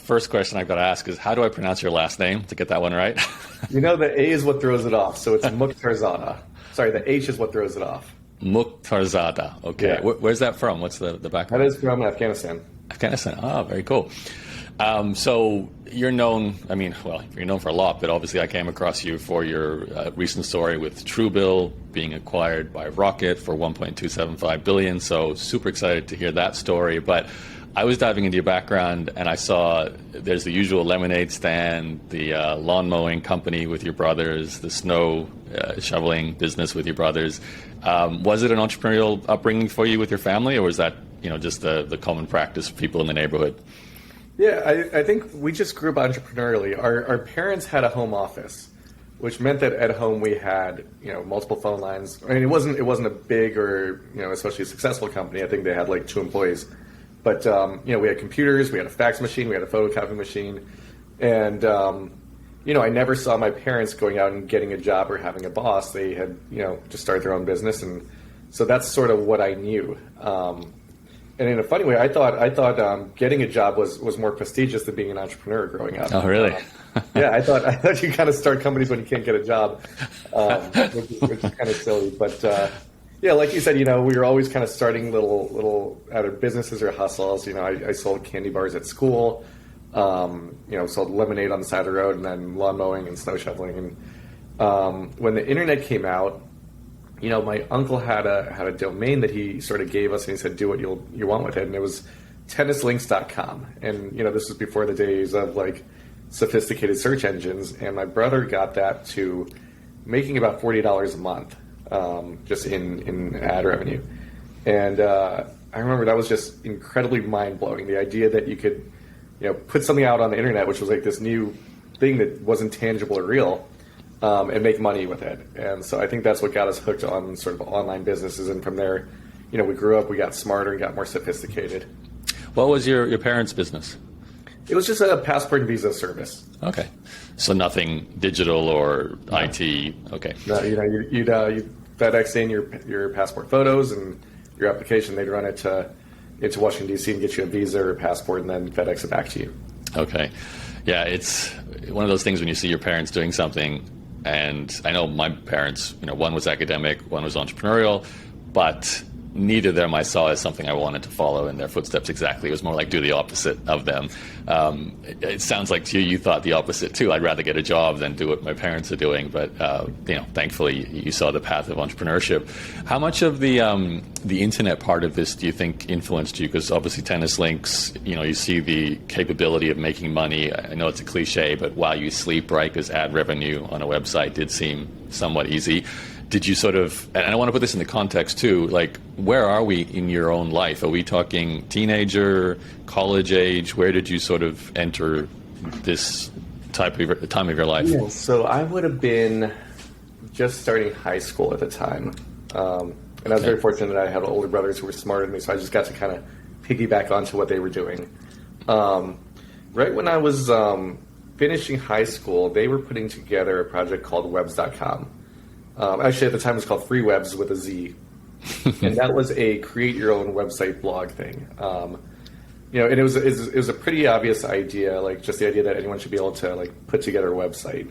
First question I've got to ask is, how do I pronounce your last name to get that one right? The A is what throws it off, so it's Mokhtarzada. Sorry, the H is what throws it off. Mokhtarzada. Okay. Yeah. Where's that from? What's the background? That is from Afghanistan. Afghanistan. Oh, very cool. So you're known, you're known for a lot, but obviously I came across you for your recent story with Truebill being acquired by Rocket for $1.275 billion. So super excited to hear that story. But I was diving into your background and I saw there's the usual lemonade stand, the lawn mowing company with your brothers, the snow shoveling business with your brothers. Was it an entrepreneurial upbringing for you with your family, or was that just the common practice for people in the neighborhood? Yeah, I think we just grew up entrepreneurially. Our parents had a home office, which meant that at home we had multiple phone lines. I mean, it wasn't a big or especially successful company. I think they had like 2 employees. But, we had computers, we had a fax machine, we had a photocopy machine. And, I never saw my parents going out and getting a job or having a boss. They had, just started their own business. And so that's sort of what I knew. And in a funny way, I thought getting a job was more prestigious than being an entrepreneur growing up. Oh, really? Yeah, I thought you kind of start companies when you can't get a job, which is kind of silly. But, yeah, like you said, we were always kind of starting little either businesses or hustles. I sold candy bars at school, sold lemonade on the side of the road, and then lawn mowing and snow shoveling. And when the internet came out, my uncle had a domain that he sort of gave us, and he said, do what you want with it. And it was tennislinks.com. And, this was before the days of like sophisticated search engines. And my brother got that to making about $40 a month. Just in ad revenue. And I remember that was just incredibly mind-blowing. The idea that you could, put something out on the internet, which was like this new thing that wasn't tangible or real, and make money with it. And so I think that's what got us hooked on sort of online businesses. And from there, we grew up, we got smarter and got more sophisticated. What was your parents' business? It was just a passport and visa service. Okay. So nothing digital or IT. Okay. No, you'd FedEx in your passport photos and your application. They'd run it into Washington, D.C. and get you a visa or a passport and then FedEx it back to you. Okay. Yeah, it's one of those things when you see your parents doing something, and I know my parents, one was academic, one was entrepreneurial, but neither of them I saw as something I wanted to follow in their footsteps exactly. It was more like do the opposite of them. It sounds like to you thought the opposite too. I'd rather get a job than do what my parents are doing. But thankfully you saw the path of entrepreneurship. How much of the internet part of this do you think influenced you? Because obviously Tennis Links, you see the capability of making money. I know it's a cliche, but while you sleep, right? Because ad revenue on a website did seem somewhat easy. Did you sort of, and I want to put this in the context too, like where are we in your own life? Are we talking teenager, college age? Where did you sort of enter this time of your life? Yeah, so I would have been just starting high school at the time. And I was very fortunate that I had older brothers who were smarter than me, so I just got to kind of piggyback onto what they were doing. Right when I was finishing high school, they were putting together a project called webs.com. Actually, at the time, it was called Free Webs with a Z. And that was a create your own website blog thing. And it was a pretty obvious idea, like just the idea that anyone should be able to like put together a website.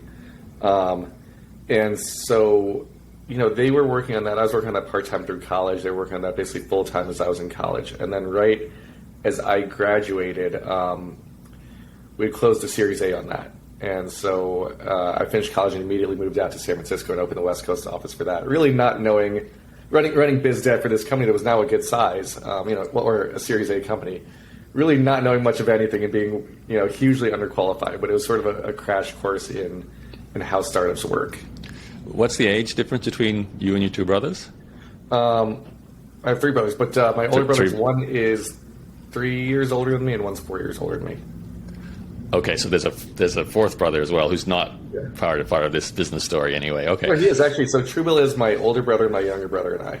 And so, they were working on that. I was working on that part-time through college. They were working on that basically full-time as I was in college. And then right as I graduated, we closed a Series A on that. And so I finished college and immediately moved out to San Francisco and opened the West Coast office for that. Really not knowing, running biz dev for this company that was now a good size, or a Series A company. Really not knowing much of anything and being, hugely underqualified. But it was sort of a crash course in how startups work. What's the age difference between you and your two brothers? I have 3 brothers, but my older brothers, one is 3 years older than me and one's 4 years older than me. Okay, so there's a fourth brother as well who's not part of this business story anyway. Okay. Well, he is actually. So Truebill is my older brother, my younger brother, and I.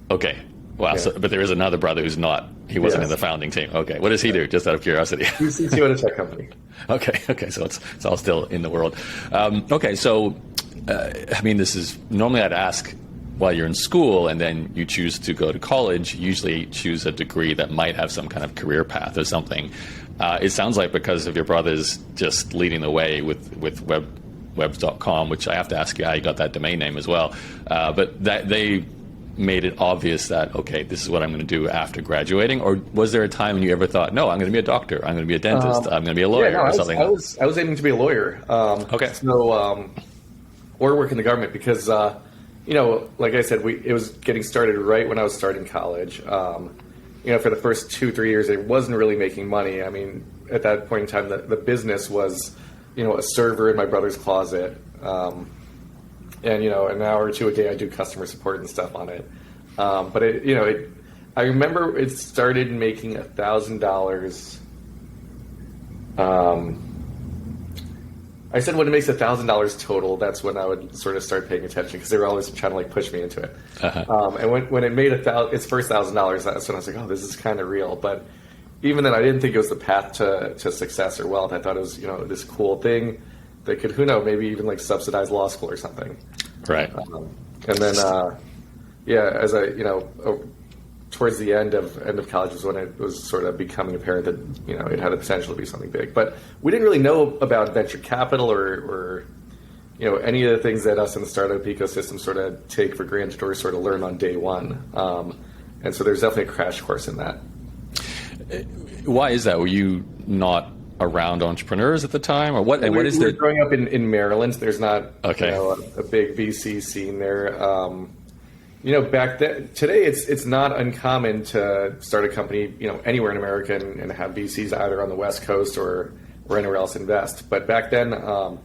Okay. Wow. Yeah. So, but there is another brother who's not. He wasn't in the founding team. Okay. What does he do? Just out of curiosity. He's CTO at a tech company. Okay. So it's all still in the world. Okay. So, this is normally I'd ask while you're in school and then you choose to go to college, you usually choose a degree that might have some kind of career path or something. It sounds like because of your brothers just leading the way with webs.com, which I have to ask you how you got that domain name as well, but that they made it obvious that, okay, this is what I'm going to do after graduating? Or was there a time when you ever thought, no, I'm going to be a doctor, I'm going to be a dentist, I'm going to be a lawyer or something? I was aiming to be a lawyer. Okay. So, or work in the government because, like I said, it was getting started right when I was starting college. For the first 2-3 years, it wasn't really making money. I mean, at that point in time, the business was, a server in my brother's closet. And, an hour or two a day, I do customer support and stuff on it. But I remember it started making $1,000. I said when it makes $1,000 total, that's when I would sort of start paying attention because they were always trying to push me into it. Uh-huh. And when it made its first $1,000, that's when I was like, oh, this is kind of real. But even then, I didn't think it was the path to success or wealth. I thought it was this cool thing that could, who knows, maybe even subsidize law school or something. Right. And then, as I, towards the end of college was when it was sort of becoming apparent that, it had the potential to be something big. But we didn't really know about venture capital or any of the things that us in the startup ecosystem sort of take for granted or sort of learn on day one. And so there's definitely a crash course in that. Why is that? Were you not around entrepreneurs at the time, or what? And what is there? Growing up in Maryland, there's not a big VC scene there. Back then, today it's not uncommon to start a company, anywhere in America and have VCs either on the West Coast or anywhere else invest. But back then, the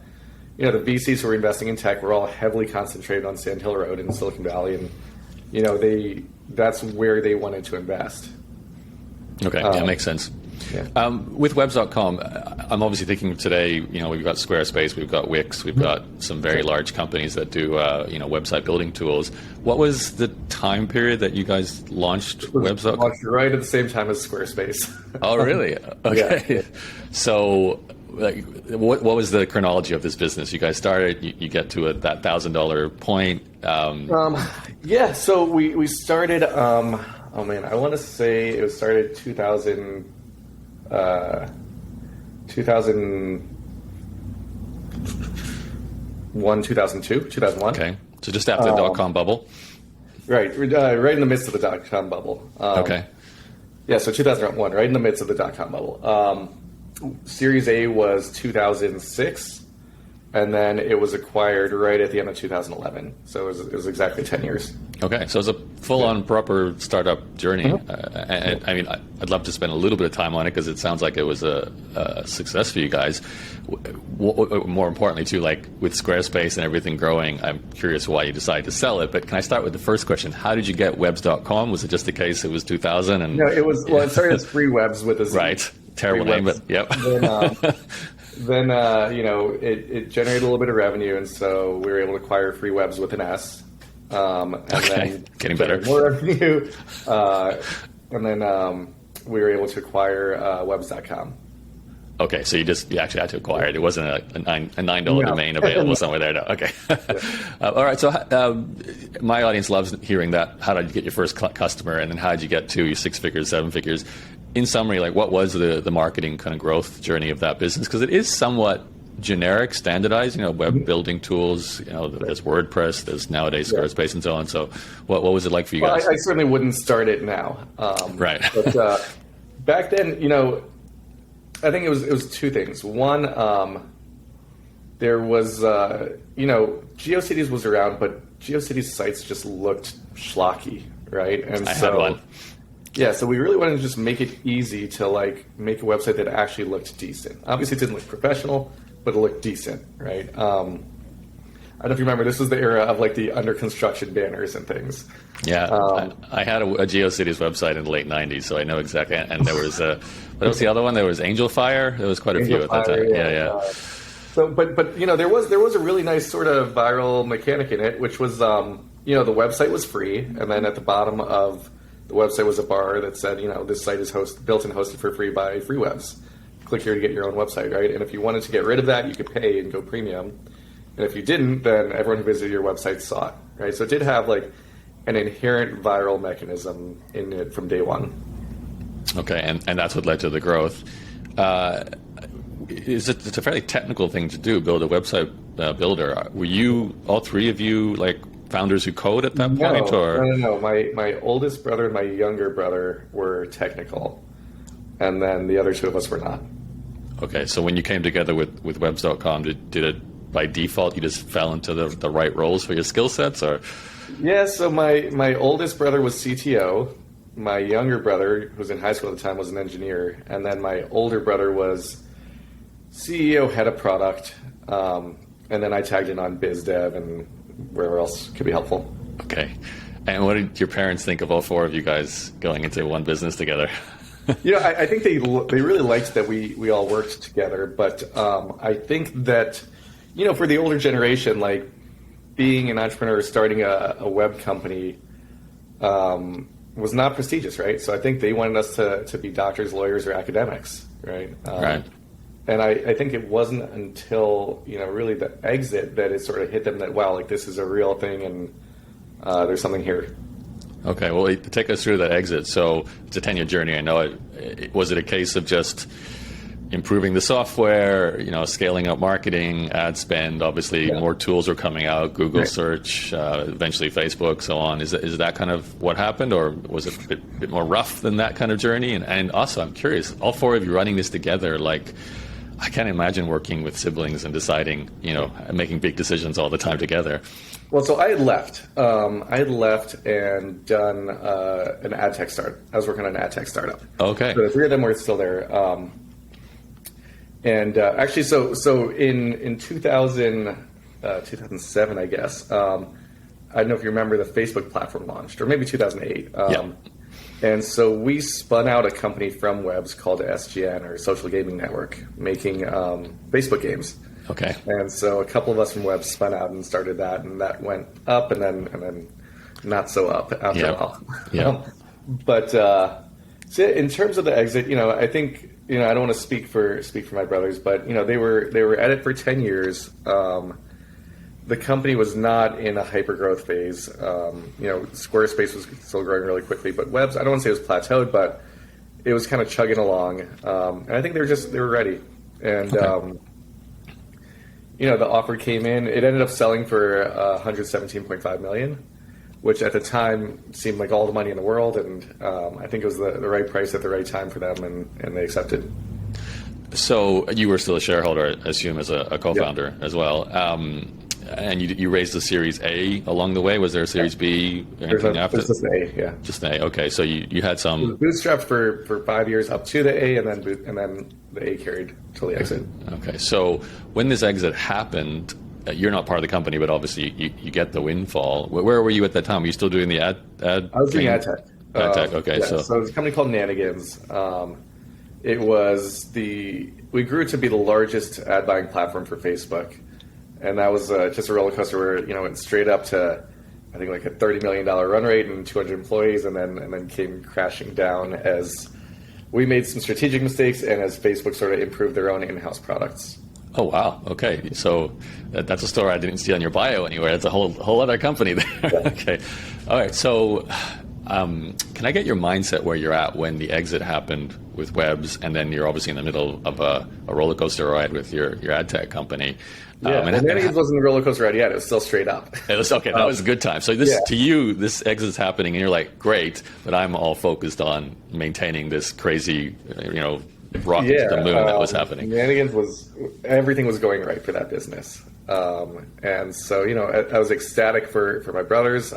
VCs who were investing in tech were all heavily concentrated on Sand Hill Road in Silicon Valley, and that's where they wanted to invest. Okay, that makes sense. Yeah. With webs.com, I'm obviously thinking today, we've got Squarespace, we've got Wix, we've got some very large companies that do, website building tools. What was the time period that you guys launched webs.com? Launched right at the same time as Squarespace. Oh, really? Okay. Yeah. So, what was the chronology of this business? You guys started, you get to that $1,000 point. So we started, I want to say it was started 2001, 2001. Okay, so just after the dot-com bubble. Right in the midst of the dot-com bubble. Okay. Yeah, so 2001, right in the midst of the dot-com bubble. Series A was 2006, and then it was acquired right at the end of 2011. So it was exactly 10 years. Okay, so it's a full-on proper startup journey. And I'd love to spend a little bit of time on it because it sounds like it was a success for you guys. More importantly, too, with Squarespace and everything growing, I'm curious why you decided to sell it. But can I start with the first question? How did you get webs.com? Was it just the case it was 2000? And no, it was. Well, it started as Free Webs with a Z. Right, terrible name, but yep. Then it generated a little bit of revenue, and so we were able to acquire Free Webs with an S. Then getting better. More revenue, and then we were able to acquire webs.com. Okay, so you actually had to acquire it. It wasn't a $9 domain available somewhere there. No. Okay. All right. So my audience loves hearing that. How did you get your first customer, and then how did you get to your 6 figures, 7 figures? In summary, what was the marketing kind of growth journey of that business? Because it is somewhat generic, standardized. Web building tools. There's WordPress. There's nowadays Squarespace and so on. So what was it like for you guys? I certainly wouldn't start it now. Right. But back then, I think it was two things. One, there was, GeoCities was around, but GeoCities sites just looked schlocky, right? And I had one. Yeah, so we really wanted to just make it easy to make a website that actually looked decent. Obviously, it didn't look professional, but it looked decent, right? I don't know if you remember, this was the era of the under construction banners and things. Yeah, I had a GeoCities website in the late '90s, so I know exactly. And there was what was the other one? There was Angel Fire. There was quite a few at that time. Yeah. So, but there was a really nice sort of viral mechanic in it, which was the website was free, and then at the bottom of the website was a bar that said, this site is built and hosted for free by Free Webs. Click here to get your own website, right? And if you wanted to get rid of that, you could pay and go premium. And if you didn't, then everyone who visited your website saw it, right? So it did have an inherent viral mechanism in it from day one. Okay, and that's what led to the growth. It's a fairly technical thing to do, build a website builder. Were you, all three of you, like founders who code at that point? Or? No. My oldest brother and my younger brother were technical, and then the other two of us were not. Okay, so when you came together with Webs.com, did it by default you just fell into the right roles for your skill sets, or? Yeah, so my oldest brother was CTO. My younger brother, who was in high school at the time, was an engineer, and then my older brother was CEO, head of product, and then I tagged in on biz dev and wherever else could be helpful. Okay, and what did your parents think of all four of you guys going into one business together? I think they really liked that we all worked together, but I think that, for the older generation, like being an entrepreneur, starting a web company was not prestigious, right? So I think they wanted us to be doctors, lawyers, or academics, right? Right. And I think it wasn't until, really the exit that it sort of hit them that, wow, like this is a real thing and there's something here. Okay, well, take us through that exit. So it's a 10-year journey. I know it. Was it a case of just improving the software, scaling up marketing, ad spend? Obviously, more tools are coming out, Google search, eventually Facebook, so on. Is that kind of what happened, or was it a bit more rough than that kind of journey? And also, I'm curious, all four of you running this together, like, I can't imagine working with siblings and deciding, making big decisions all the time together. Well, so I had left. And done an ad tech startup. I was working on an ad tech startup. Okay. So the three of them were still there. Actually, so in 2007, I guess, I don't know if you remember, the Facebook platform launched, or maybe 2008. And so we spun out a company from Webs called SGN, or Social Gaming Network, making Facebook games. Okay. And so a couple of us from Webs spun out and started that, and that went up and then not so up after a while. Yeah. But so in terms of the exit, I think, I don't want to speak for my brothers, but they were at it for 10 years. The company was not in a hyper growth phase. Squarespace was still growing really quickly, but Webs, I don't want to say it was plateaued, but it was kind of chugging along. And I think they were ready. And the offer came in. It ended up selling for $117.5 million, which at the time seemed like all the money in the world, and I think it was the right price at the right time for them, and they accepted. So you were still a shareholder, I assume, as a co-founder as well. And you raised the Series A along the way. Was there a Series B? Anything after? Just an A, yeah. Just an A. Okay, so you had some. It was bootstrapped for 5 years up to the A, and then the A carried till the exit. Okay, so when this exit happened, you're not part of the company, but obviously you get the windfall. Where were you at that time? Were you still doing the ad? I was doing ad tech. Ad tech. Okay, so it was a company called Nanigans. We grew to be the largest ad buying platform for Facebook. And that was just a roller coaster where, it went straight up to, I think, like a $30 million run rate and 200 employees, and then came crashing down as we made some strategic mistakes and as Facebook sort of improved their own in-house products. Oh, wow. Okay. So that's a story I didn't see on your bio anywhere. It's a whole other company there. Yeah. Okay. All right. So can I get your mindset where you're at when the exit happened with Webs, and then you're obviously in the middle of a roller coaster ride with your ad tech company? Yeah, and it wasn't a roller coaster ride yet. It was still straight up. It was okay. That was a good time. So to you, this exit's happening, and you're like, great, but I'm all focused on maintaining this crazy, rocket to the moon that was happening. Everything was going right for that business, and so I was ecstatic for my brothers,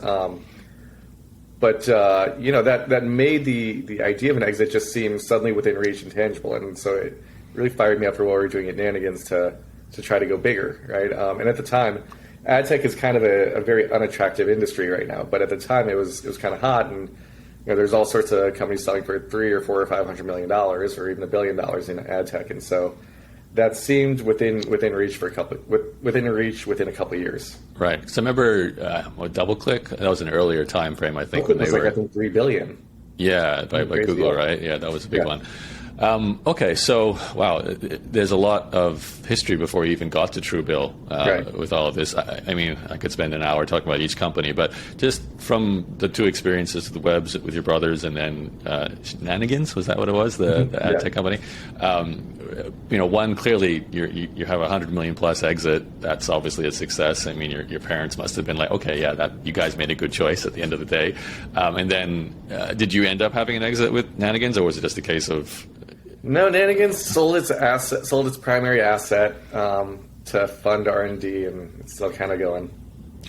but that made the idea of an exit just seem suddenly within reach and tangible, and so it really fired me up for what we were doing at Nanigans to try to go bigger, right? And at the time, ad tech is kind of a very unattractive industry right now, but at the time it was kind of hot, and there's all sorts of companies selling for $300 or $400 or $500 million, or even $1 billion in ad tech, and so that seemed within reach within a couple of years. Right. So I remember DoubleClick. That was an earlier time frame, I think. It was I think $3 billion. Yeah, by Google, right? Yeah, that was a big one. Okay, so wow, there's a lot of history before you even got to Truebill with all of this. I mean, I could spend an hour talking about each company, but just from the two experiences, the webs with your brothers, and then Shenanigans, was that what it was, the ad tech company? One, clearly you have a $100 million plus exit. That's obviously a success. I mean, your parents must have been like, okay, yeah, that you guys made a good choice at the end of the day. And then, did you end up having an exit with Nanigans, or was it just a case of? No, Nanigans sold its primary asset to fund R&D, and it's still kind of going.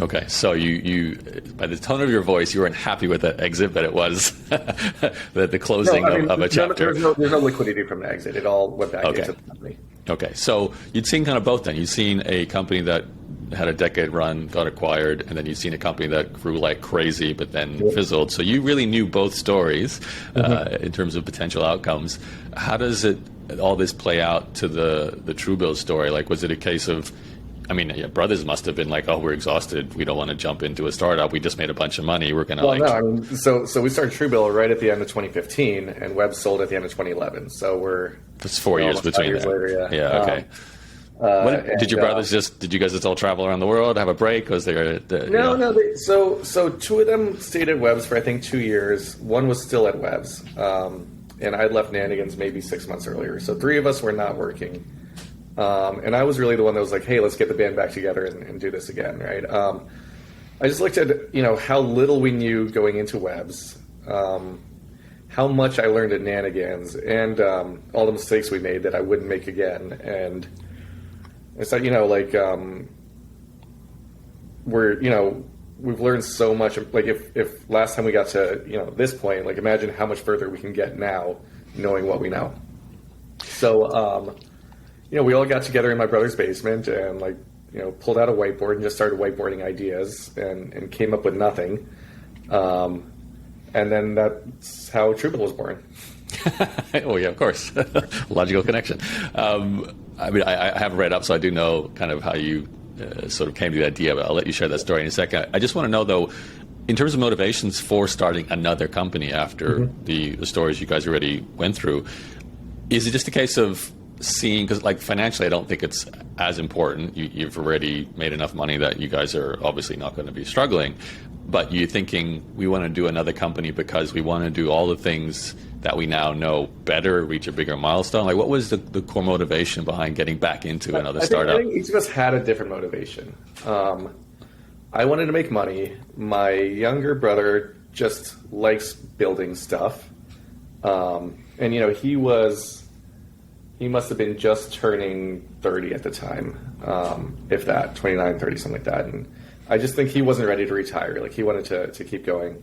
Okay, so you by the tone of your voice, you weren't happy with that exit, but it was the closing of a chapter. There's no liquidity from the exit. It all went back into the company. Okay, so you'd seen kind of both then. You'd seen a company that had a decade run, got acquired, and then you'd seen a company that grew like crazy, but then fizzled. So you really knew both stories in terms of potential outcomes. How does all this play out to the Truebill story? Like, was it a case of, I mean, your brothers must have been like, oh, we're exhausted. We don't want to jump into a startup. We just made a bunch of money. We're going to so we started Truebill right at the end of 2015, and Web sold at the end of 2011. So it's 4 years between there. Later, yeah, okay. Did your brothers did you guys just all travel around the world, have a break? Was there No. So two of them stayed at Webs for I think 2 years. One was still at Webs, and I'd left Nanigans maybe 6 months earlier. So three of us were not working, and I was really the one that was like, hey, let's get the band back together and do this again, right? I just looked at how little we knew going into Webs, how much I learned at Nanigans, and all the mistakes we made that I wouldn't make again, and it's like, we've learned so much. Like if last time we got to, this point, like imagine how much further we can get now knowing what we know. So, we all got together in my brother's basement and pulled out a whiteboard and just started whiteboarding ideas and came up with nothing. And then that's how Truebill was born. Oh yeah, of course. Logical connection. I mean, I haven't read up, so I do know kind of how you sort of came to the idea, but I'll let you share that story in a second. I just want to know, though, in terms of motivations for starting another company after the stories you guys already went through, is it just a case of seeing, because financially I don't think it's as important. You've already made enough money that you guys are obviously not going to be struggling, but you're thinking we want to do another company because we want to do all the things that we now know better, reach a bigger milestone? Like, what was the core motivation behind getting back into another startup? I think each of us had a different motivation. I wanted to make money. My younger brother just likes building stuff. And, he must have been just turning 30 at the time, if that, 29, 30, something like that. And I just think he wasn't ready to retire. Like, he wanted to keep going.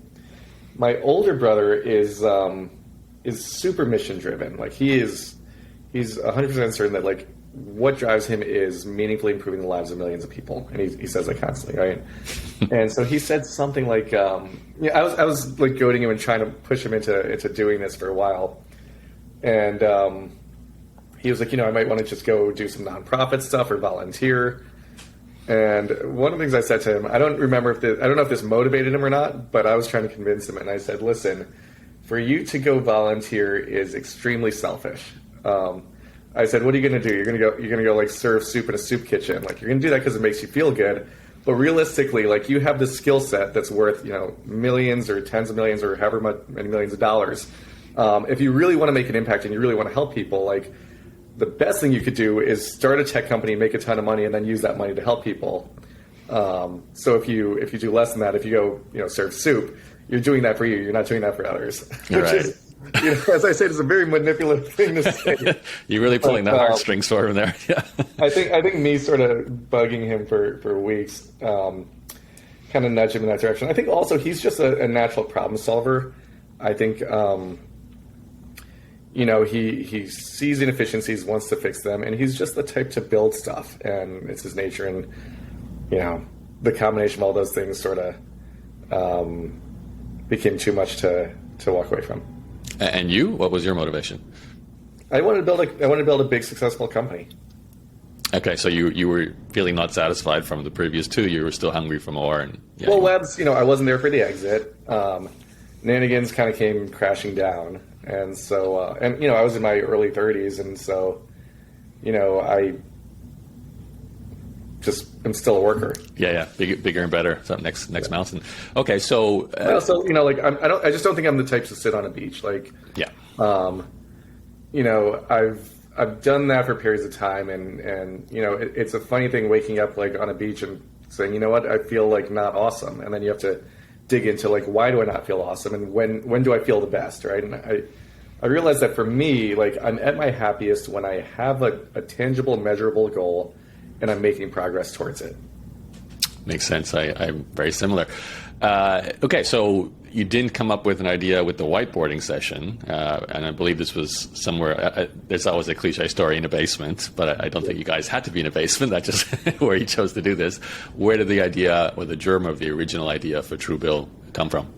My older brother is super mission driven. Like, he's 100% certain that what drives him is meaningfully improving the lives of millions of people, and he says that constantly, right? And so he said something like, I was goading him and trying to push him into doing this for a while, and he was like, I might want to just go do some nonprofit stuff or volunteer. And one of the things I said to him, I don't know if this motivated him or not, but I was trying to convince him, and I said, listen, for you to go volunteer is extremely selfish. I said, what are you going to do? You're going to go serve soup in a soup kitchen. You're going to do that because it makes you feel good. But realistically, you have this skill set that's worth, millions or tens of millions or however many millions of dollars. If you really want to make an impact and you really want to help people, the best thing you could do is start a tech company, make a ton of money, and then use that money to help people. So if you do less than that, if you go, serve soup, you're doing that for you. You're not doing that for others. Right. Is, as I said, it's a very manipulative thing to say. You're really pulling the heartstrings for him there. Yeah. I think me sort of bugging him for weeks kind of nudged him in that direction. I think also he's just a natural problem solver. I think he sees inefficiencies, wants to fix them, and he's just the type to build stuff, and it's his nature. And the combination of all those things sort of became too much to walk away from. And you? What was your motivation? I wanted to build a big, successful company. Okay, so you were feeling not satisfied from the previous two. You were still hungry for more. And Webs, I wasn't there for the exit. Nanigans kind of came crashing down, And so, I was in my early 30s, and so, I'm still a worker. Yeah. Bigger and better. So next mountain. Okay, so I just don't think I'm the type to sit on a beach. Like, yeah. I've done that for periods of time, and it's a funny thing waking up like on a beach and saying, you know what, I feel like not awesome, and then you have to dig into like, why do I not feel awesome, and when do I feel the best, right? And I realized that for me, like, I'm at my happiest when I have a tangible, measurable goal, and I'm making progress towards it. Makes sense. I'm very similar. Okay, so you didn't come up with an idea with the whiteboarding session, and I believe this was somewhere. There's always a cliche story in a basement, but I don't think you guys had to be in a basement. That's just where you chose to do this. Where did the idea or the germ of the original idea for Truebill come from?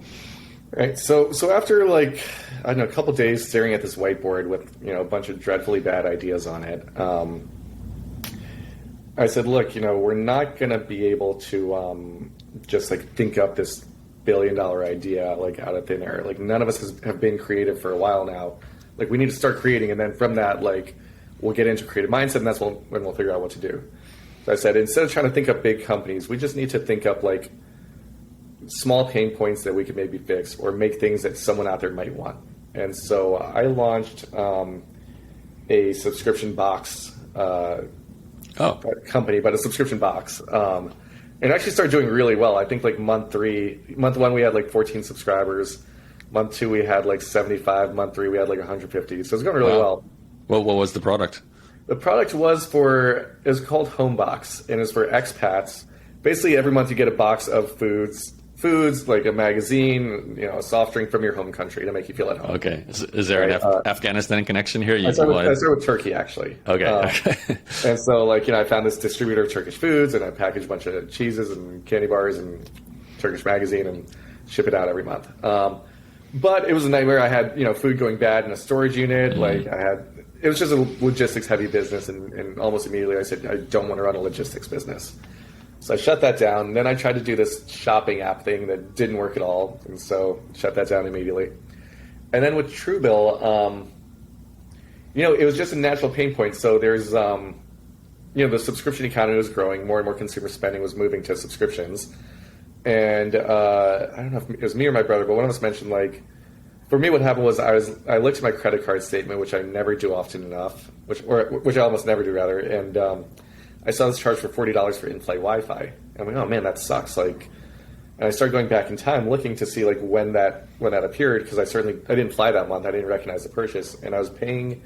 Right. So after a couple days staring at this whiteboard with a bunch of dreadfully bad ideas on it, I said, look, we're not going to be able to just think up this $1 billion idea out of thin air. Like, none of us have been creative for a while now. Like, we need to start creating, and then from that, we'll get into creative mindset, and that's when we'll figure out what to do. So I said, instead of trying to think up big companies, we just need to think up small pain points that we could maybe fix or make things that someone out there might want. And so I launched a subscription box company, but a subscription box. And actually started doing really well. I think month one we had 14 subscribers. Month two we had 75. Month three we had 150. So it's going really well. Well, what was the product? The product was called Homebox, and it's for expats. Basically, every month you get a box of foods like a magazine, a soft drink from your home country to make you feel at home. Okay. Is there an Afghanistan connection here? I started with Turkey, actually. Okay. And so, I found this distributor of Turkish foods, and I packaged a bunch of cheeses and candy bars and Turkish magazine and ship it out every month. But it was a nightmare. I had, food going bad in a storage unit. It was just a logistics-heavy business, and almost immediately I said, I don't want to run a logistics business. So I shut that down. And then I tried to do this shopping app thing that didn't work at all. And so shut that down immediately. And then with Truebill, it was just a natural pain point. So there's, the subscription economy was growing. More and more consumer spending was moving to subscriptions. And I don't know if it was me or my brother, but one of us mentioned, for me what happened was I looked at my credit card statement, which I never do often enough, which I almost never do, rather. And I saw this charge for $40 for in-flight Wi-Fi. And I'm like, oh man, that sucks. And I started going back in time, looking to see when that appeared, because I didn't fly that month. I didn't recognize the purchase, and I was paying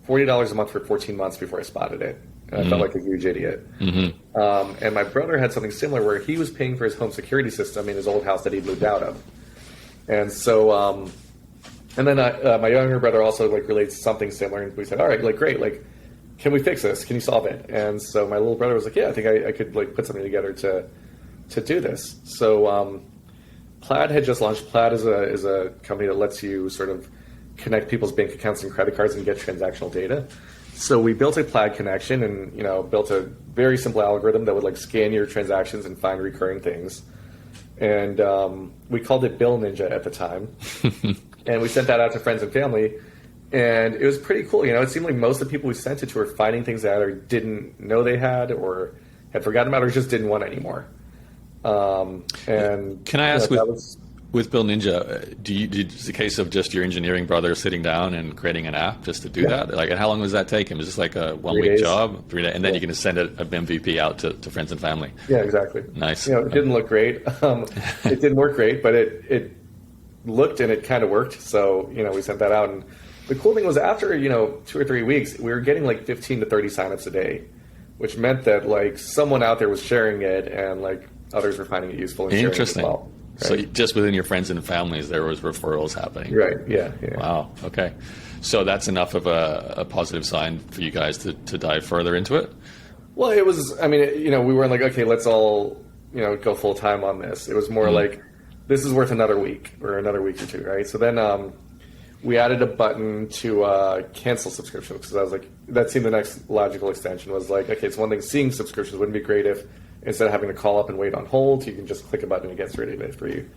$40 a month for 14 months before I spotted it. And I felt like a huge idiot. Mm-hmm. And my brother had something similar where he was paying for his home security system in his old house that he'd moved out of. And so, and then my younger brother also relates something similar, and we said, all right, great, can we fix this? Can you solve it? And so my little brother was like, yeah, I think I could put something together to do this. So Plaid had just launched. Plaid is a company that lets you sort of connect people's bank accounts and credit cards and get transactional data. So we built a Plaid connection and built a very simple algorithm that would scan your transactions and find recurring things. And we called it Bill Ninja at the time. And we sent that out to friends and family. And it was pretty cool. It seemed like most of the people we sent it to were finding things that either didn't know they had or had forgotten about or just didn't want anymore. And can I ask, with Bill Ninja, is it a case of just your engineering brother sitting down and creating an app just to do that? And how long does that take him? Is this a 1 week job? 3 days? And then you can just send an MVP out to friends and family? Yeah, exactly. Nice. It didn't look great. It didn't work great, but it looked and it kind of worked. So, we sent that out. And the cool thing was after, 2 or 3 weeks, we were getting 15 to 30 signups a day, which meant that someone out there was sharing it and others were finding it useful and sharing it as well. Right? So just within your friends and families, there was referrals happening. Right. Yeah. Wow. Okay. So that's enough of a positive sign for you guys to dive further into it? Well, it was, we weren't okay, let's all, go full time on this. It was more this is worth another week or another week or two, right? So then we added a button to cancel subscriptions because I was that seemed the next logical extension was okay, it's one thing seeing subscriptions. Wouldn't it be great if instead of having to call up and wait on hold, you can just click a button and it gets rid of it for you.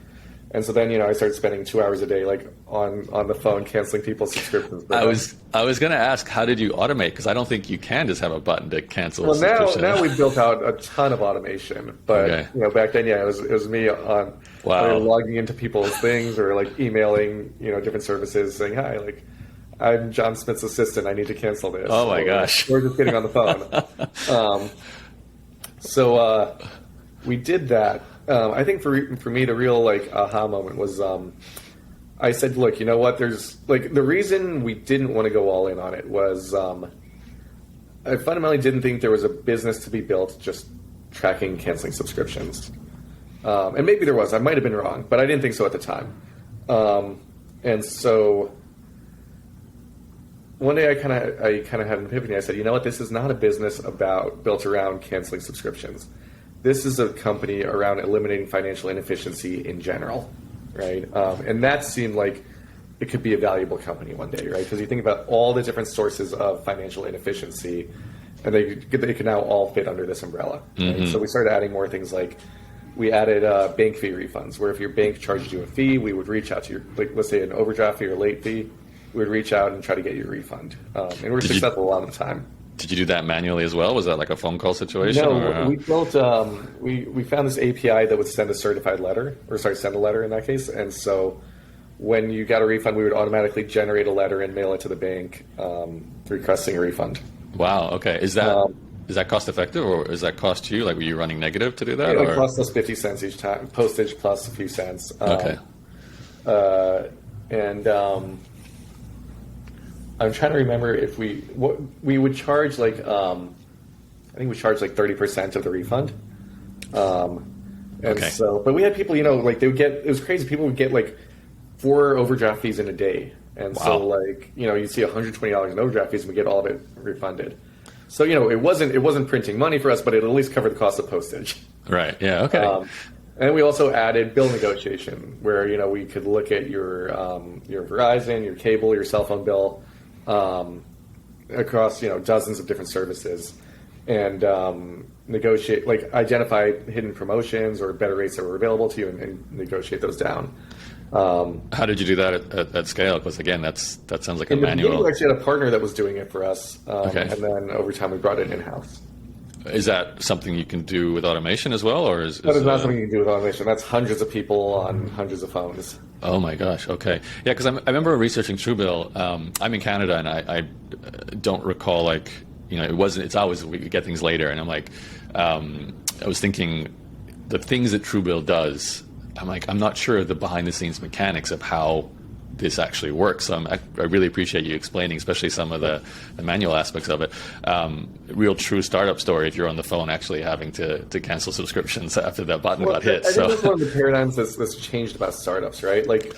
And so then, I started spending 2 hours a day, like on the phone, canceling people's subscriptions. I was going to ask, how did you automate? Because I don't think you can just have a button to cancel. Well, now we've built out a ton of automation, but back then, it was me on logging into people's things or like emailing, different services saying, hi, like I'm John Smith's assistant. I need to cancel this. Oh my gosh. We're just getting on the phone. So we did that. I think for me, the real like aha moment was I said, look, you know what? There's like the reason we didn't want to go all in on it was I fundamentally didn't think there was a business to be built just tracking canceling subscriptions. And maybe there was. I might have been wrong, but I didn't think so at the time. And so one day I kind of had an epiphany. I said, you know what? This is not a business built around canceling subscriptions. This is a company around eliminating financial inefficiency in general, right? And that seemed like it could be a valuable company one day, right? Because you think about all the different sources of financial inefficiency, and they could now all fit under this umbrella. Right? Mm-hmm. So we started adding more things like we added bank fee refunds, where if your bank charged you a fee, we would reach out to your, like, let's say an overdraft fee or late fee, we would reach out and try to get you a refund. And we're successful a lot of the time. Did you do that manually as well? Was that like a phone call situation? No, we built, we found this API that would send a certified letter, send a letter in that case. And so when you got a refund, we would automatically generate a letter and mail it to the bank requesting a refund. Wow, okay. Is that cost effective, or does that cost you? Like, were you running negative to do that? It cost us 50 cents each time, postage plus a few cents. Okay. I'm trying to remember if we would charge like I think we charged like 30% of the refund. Okay. So, but we had people, like they would get, it was crazy. People would get like 4 overdraft fees in a day. And wow. So like, you'd see $120 in overdraft fees and we get all of it refunded. So, it wasn't printing money for us, but it at least covered the cost of postage. Right. Yeah. Okay. And we also added bill negotiation, where we could look at your Verizon, your cable, your cell phone bill across dozens of different services, and negotiate, like identify hidden promotions or better rates that were available to you, and negotiate those down. How did you do that at scale? Because again, that sounds like a manual. We actually had a partner that was doing it for us, okay. And then over time we brought it in-house. Is that something you can do with automation as well, or is that is not something you can do with automation? That's hundreds of people on hundreds of phones. Oh my gosh! Okay, yeah, because I remember researching Truebill. I'm in Canada, and I don't recall it wasn't. It's always we get things later, and I'm like, I was thinking the things that Truebill does. I'm like, I'm not sure the behind the scenes mechanics of how this actually works. So I really appreciate you explaining, especially some of the manual aspects of it. Real true startup story if you're on the phone actually having to cancel subscriptions after that button got hit. I think that's one of the paradigms that's changed about startups, right? Like,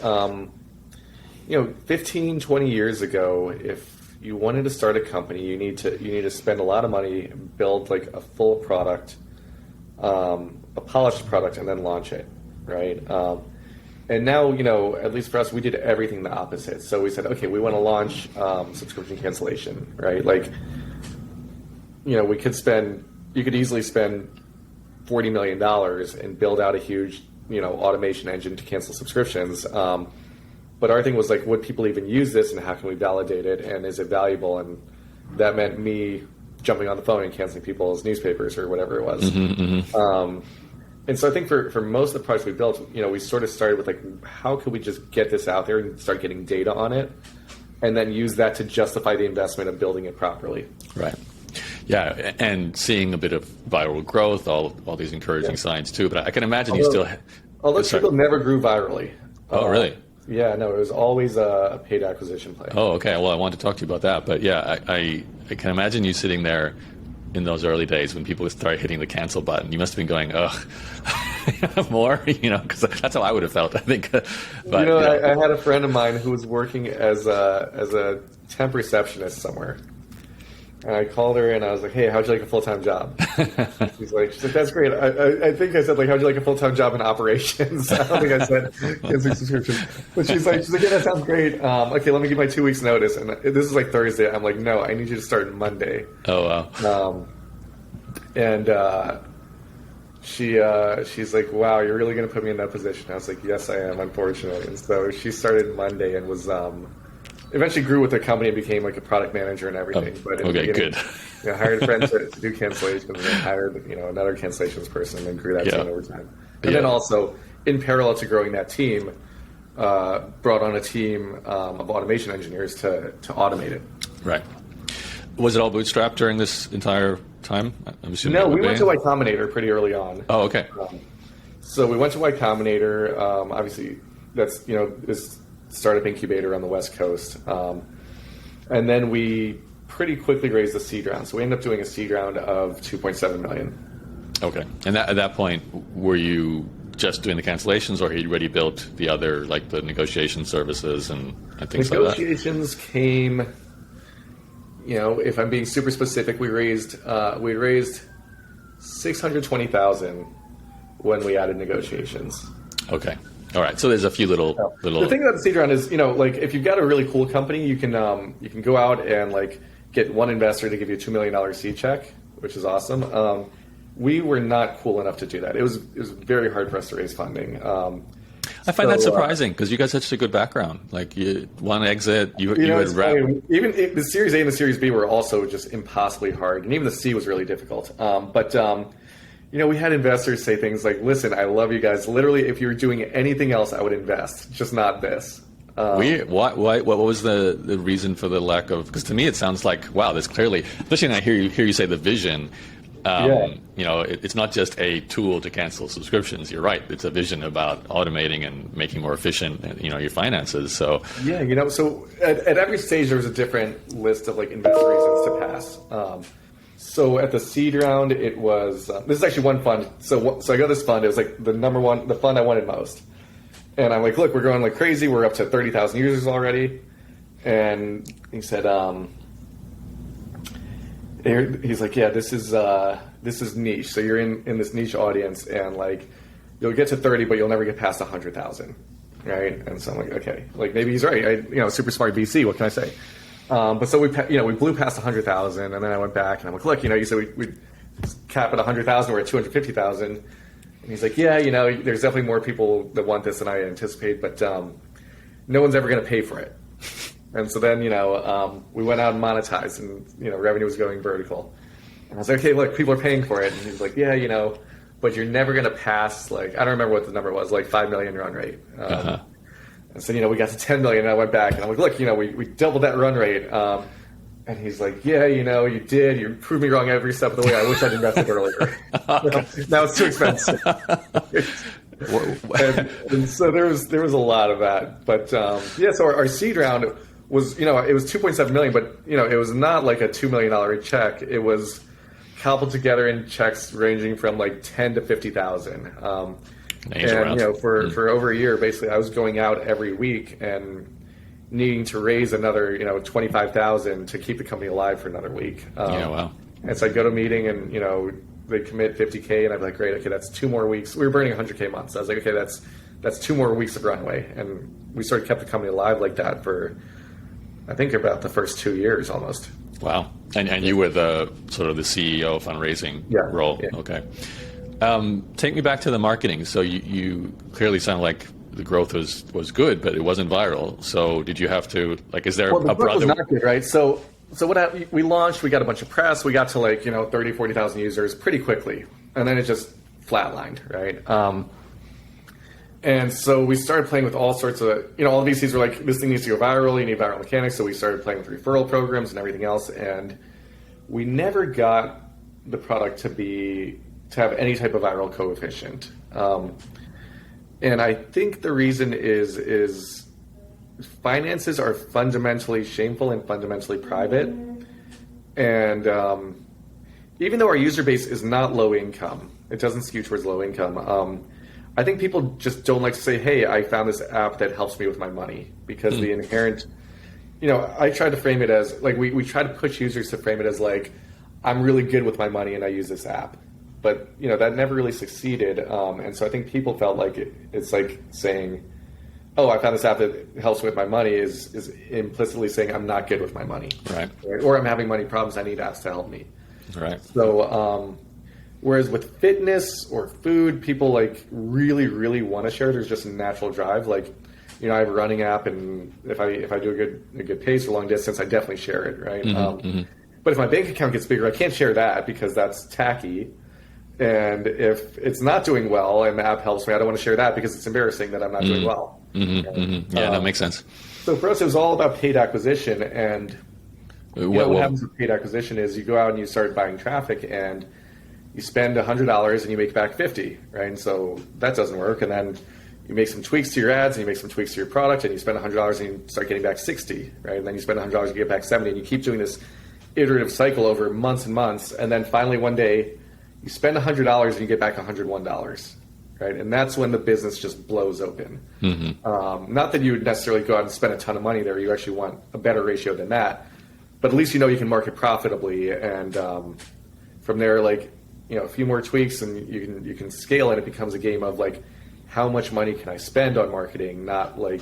15, 20 years ago, if you wanted to start a company, you need to spend a lot of money, build like a full product, a polished product, and then launch it, right? And now, at least for us, we did everything the opposite. So we said, okay, we want to launch subscription cancellation, right? Like, you could easily spend $40 million and build out a huge, automation engine to cancel subscriptions. But our thing was like, would people even use this, and how can we validate it, and is it valuable? And that meant me jumping on the phone and canceling people's newspapers or whatever it was. Mm-hmm, mm-hmm. And so I think for most of the products we built, we sort of started with like, how could we just get this out there and start getting data on it, and then use that to justify the investment of building it properly. Right. Yeah, and seeing a bit of viral growth, all these encouraging signs too. But I can imagine Although people never grew virally. Oh, really? Yeah, no, it was always a paid acquisition play. Oh, okay. Well, I wanted to talk to you about that. But yeah, I can imagine you sitting there in those early days when people start hitting the cancel button. You must have been going, more, because that's how I would have felt, I think. But, I had a friend of mine who was working as a temp receptionist somewhere. And I called her and I was like, hey, how'd you like a full-time job? She's like, that's great. I think I said, like, how'd you like a full-time job in operations? I don't think I said canceling subscription. But she's like, yeah, that sounds great. Okay, let me give my 2 weeks notice. And this is like Thursday. I'm like, no, I need you to start Monday. Oh, wow. she's like, wow, you're really going to put me in that position? I was like, yes, I am, unfortunately. And so she started Monday and was eventually grew with the company and became like a product manager and everything. But in the beginning, good. Hired a friend to do cancellations, and then hired another cancellations person, and then grew that team over time. And then also, in parallel to growing that team, brought on a team of automation engineers to automate it. Right. Was it all bootstrapped during this entire time? I'm assuming. No, we went to Y Combinator pretty early on. Oh, okay. So we went to Y Combinator. Obviously, that's this startup incubator on the West Coast, and then we pretty quickly raised the seed round. So we ended up doing a seed round of $2.7 million. Okay. And at that point, were you just doing the cancellations, or had you already built the other, like the negotiation services and things like that? Negotiations came. If I'm being super specific, we raised $620,000 when we added negotiations. Okay. All right. So there's a few little. The thing about the seed round is, like if you've got a really cool company, you can go out and like get one investor to give you a $2 million seed check, which is awesome. We were not cool enough to do that. It was very hard for us to raise funding. I find that surprising because you guys had such a good background. Like one exit, you had even the Series A and the Series B were also just impossibly hard, and even the C was really difficult. But we had investors say things like, "Listen, I love you guys. Literally, if you were doing anything else, I would invest, just not this." What was the reason for the lack of? Because to me, it sounds like, wow, there's clearly, especially when I hear you say the vision. It's not just a tool to cancel subscriptions. You're right. It's a vision about automating and making more efficient, your finances. So so at every stage there was a different list of like investor reasons to pass. So at the seed round, it was this is actually one fund. So I got this fund. It was like the fund I wanted most. And I'm like, look, we're growing like crazy. We're up to 30,000 users already. And he said, he's like, yeah, this is niche. So you're in this niche audience, and like you'll get to 30, but you'll never get past 100,000, right? And so I'm like, okay, like maybe he's right. Super smart VC. What can I say? But so we blew past 100,000, and then I went back and I'm like, look, you said we cap at 100,000. We're at 250,000, and he's like, yeah, there's definitely more people that want this than I anticipate, but no one's ever going to pay for it. And so then, we went out and monetized, and, revenue was going vertical. And I was like, okay, look, people are paying for it. And he's like, yeah, but you're never going to pass, like, I don't remember what the number was, like 5 million run rate. And so, we got to 10 million, and I went back, and I'm like, look, we doubled that run rate. And he's like, yeah, you did. You proved me wrong every step of the way. I wish I'd invested earlier. Now it's too expensive. and so there was a lot of that. But, so our seed round was, it was 2.7 million, but, it was not like a $2 million check. It was cobbled together in checks ranging from like 10 to 50,000. And, for over a year, basically, I was going out every week and needing to raise another, 25,000 to keep the company alive for another week. Wow. And so I'd go to a meeting and, they commit 50K, and I'd be like, great, okay, that's 2 more weeks. We were burning 100K a month. So I was like, okay, that's 2 more weeks of runway. And we sort of kept the company alive like that for, I think, about the first 2 years almost. Wow. And you were the sort of the CEO fundraising role. Yeah. Okay. Take me back to the marketing. So you clearly sound like the growth was good, but it wasn't viral. So did you have to, like, is there a brother? Was not good, right? So what happened, we launched, we got a bunch of press, we got to like, 30, 40,000 users pretty quickly. And then it just flatlined, right? And so we started playing with all sorts of, all the VCs were like, this thing needs to go viral, you need viral mechanics. So we started playing with referral programs and everything else. And we never got the product to have any type of viral coefficient. And I think the reason is finances are fundamentally shameful and fundamentally private. And even though our user base is not low income, it doesn't skew towards low income. I think people just don't like to say, hey, I found this app that helps me with my money, because the inherent, I try to frame it as like, we try to push users to frame it as like, I'm really good with my money and I use this app. But, that never really succeeded. And so I think people felt like it's like saying, oh, I found this app that helps with my money is implicitly saying I'm not good with my money. Right. Or I'm having money problems. I need apps to help me. Right. So, Whereas with fitness or food, people like really, really want to share. There's just a natural drive. Like, you know, I have a running app, and if I do a good pace or long distance, I definitely share it, right? But if my bank account gets bigger, I can't share that because that's tacky. And if it's not doing well and the app helps me, I don't want to share that because it's embarrassing that I'm not doing well. Yeah, that makes sense. So for us, it was all about paid acquisition. And what happens with paid acquisition is you go out and you start buying traffic, and you spend $100 and you make back 50, right? And so that doesn't work. And then you make some tweaks to your ads, and you make some tweaks to your product, and you spend $100 and you start getting back 60, right? And then you spend $100 and you get back 70, and you keep doing this iterative cycle over months and months. And then finally one day you spend $100 and you get back $101, right? And that's when the business just blows open. Not that you would necessarily go out and spend a ton of money there. You actually want a better ratio than that. But at least you know you can market profitably. And from there, like, you know, a few more tweaks and you can scale it. It becomes a game of like, how much money can I spend on marketing, not like